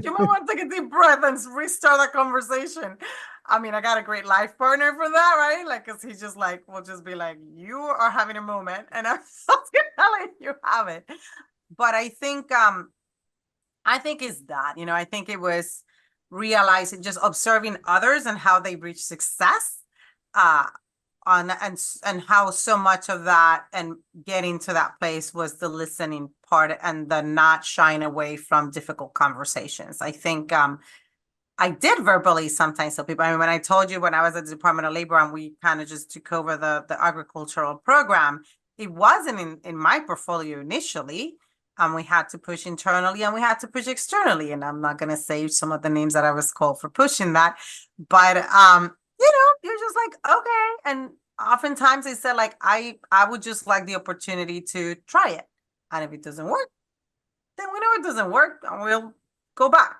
you might want to take a deep breath and restart that conversation. I mean, I got a great life partner for that, right? Like, because he's just like, we'll just be like, you are having a moment, and I'm just gonna let you have it. But I think it's that, I think it was realizing, just observing others and how they reach success, and how so much of that and getting to that place was the listening part and the not shying away from difficult conversations. I think I did verbally sometimes tell people. I mean, when I told you when I was at the Department of Labor and we kind of just took over the agricultural program, it wasn't in my portfolio initially. We had to push internally and we had to push externally. And I'm not going to say some of the names that I was called for pushing that, but you're just like, okay. And oftentimes they said, like, I would just like the opportunity to try it. And if it doesn't work, then we know it doesn't work and we'll go back.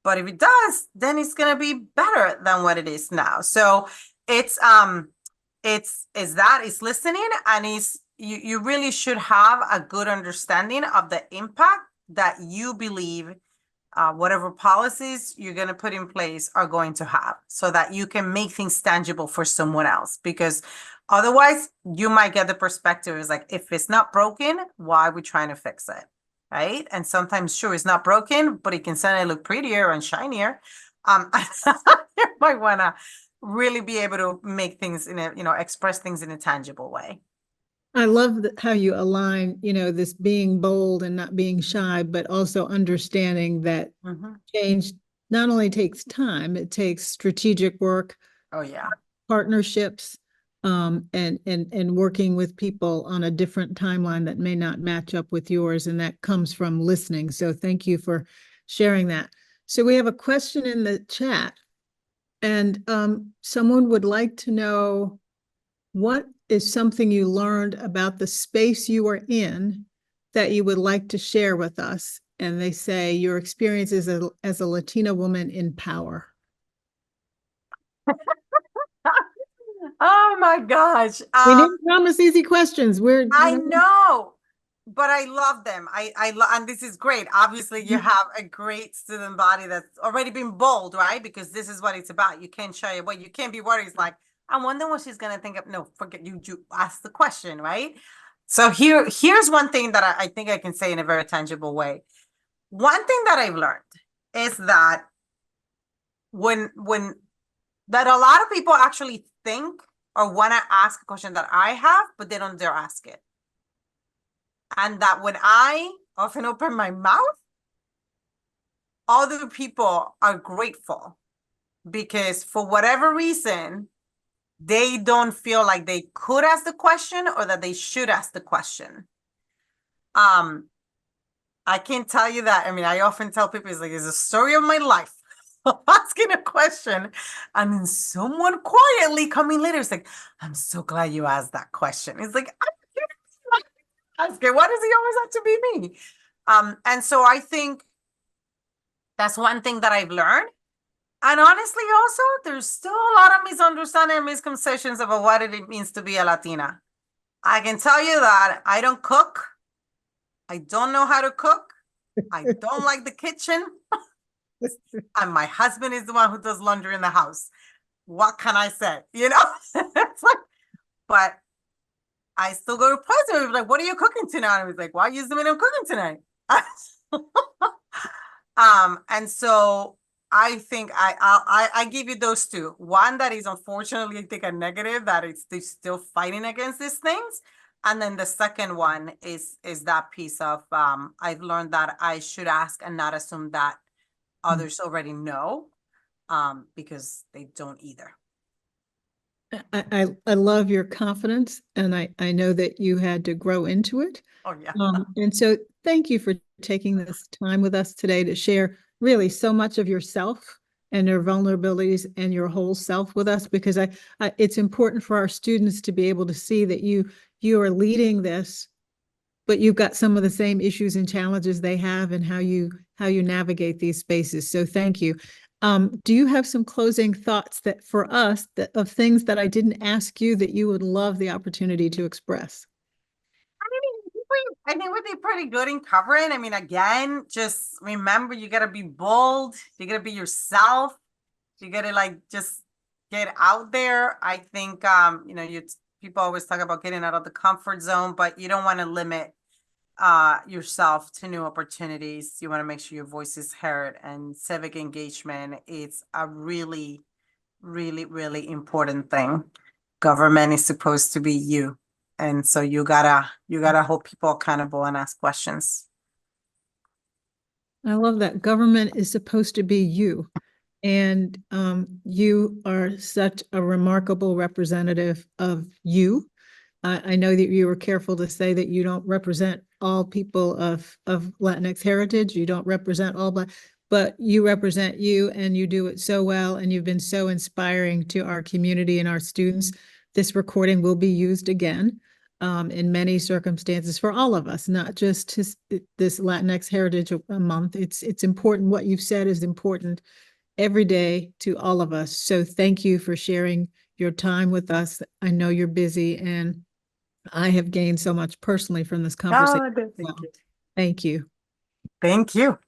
But if it does, then it's going to be better than what it is now. So it's listening, and you really should have a good understanding of the impact that you believe whatever policies you're going to put in place are going to have, so that you can make things tangible for someone else. Because otherwise you might get the perspective is like, if it's not broken, why are we trying to fix it? Right. And sometimes, sure, it's not broken, but it can certainly look prettier and shinier. You might want to really be able to make things express things in a tangible way. I love how you align, this being bold and not being shy, but also understanding that change not only takes time, it takes strategic work. Oh, yeah. Partnerships, and working with people on a different timeline that may not match up with yours. And that comes from listening. So thank you for sharing that. So we have a question in the chat, and someone would like to know, what is something you learned about the space you are in that you would like to share with us? And they say your experience as a Latina woman in power. Oh my gosh. We didn't promise easy questions. I know, but I love them. And this is great. Obviously, you have a great student body that's already been bold, right? Because this is what it's about. You can't shy away. You can't be worried. It's like, I wonder what she's gonna think of. No, forget you ask the question, right? So here's one thing that I think I can say in a very tangible way. One thing that I've learned is that when that a lot of people actually think or want to ask a question that I have, but they don't dare ask it. And that when I often open my mouth, other people are grateful because for whatever reason, they don't feel like they could ask the question or that they should ask the question. I can tell you that. I mean, I often tell people, it's a story of my life. Asking a question and then someone quietly coming later is like, I'm so glad you asked that question. It's like, ask it. Why does he always have to be me? And so I think that's one thing that I've learned. And honestly, also, there's still a lot of misunderstanding and misconceptions about what it means to be a Latina. I can tell you that I don't cook. I don't know how to cook. I don't like the kitchen. And my husband is the one who does laundry in the house. What can I say? You know, it's like, but I still go to places where like, what are you cooking tonight? And he's like, why are you assuming I'm cooking tonight? And so I think I give you those two. One that is unfortunately, I think, a negative, that they're still fighting against these things. And then the second one is that piece of I've learned that I should ask and not assume that others already know, because they don't either. I love your confidence, and I know that you had to grow into it. Oh yeah. And so thank you for taking this time with us today to share really so much of yourself and your vulnerabilities and your whole self with us, because it's important for our students to be able to see that you are leading this, but you've got some of the same issues and challenges they have, and how you navigate these spaces. So thank you. Do you have some closing thoughts that for us of things that I didn't ask you that you would love the opportunity to express? I think we'd be pretty good in covering. I mean, again, just remember, you got to be bold. You got to be yourself. You got to just get out there. I think, people always talk about getting out of the comfort zone, but you don't want to limit yourself to new opportunities. You want to make sure your voice is heard, and civic engagement is a really, really, really important thing. Government is supposed to be you. And so you gotta hold people accountable and ask questions. I love that. Government is supposed to be you. And you are such a remarkable representative of you. I know that you were careful to say that you don't represent all people of Latinx heritage. You don't represent all Black, but you represent you, and you do it so well. And you've been so inspiring to our community and our students. This recording will be used again in many circumstances for all of us, not just this Latinx Heritage Month. It's important. What you've said is important every day to all of us. So thank you for sharing your time with us. I know you're busy, and I have gained so much personally from this conversation. Thank you. Thank you. Thank you.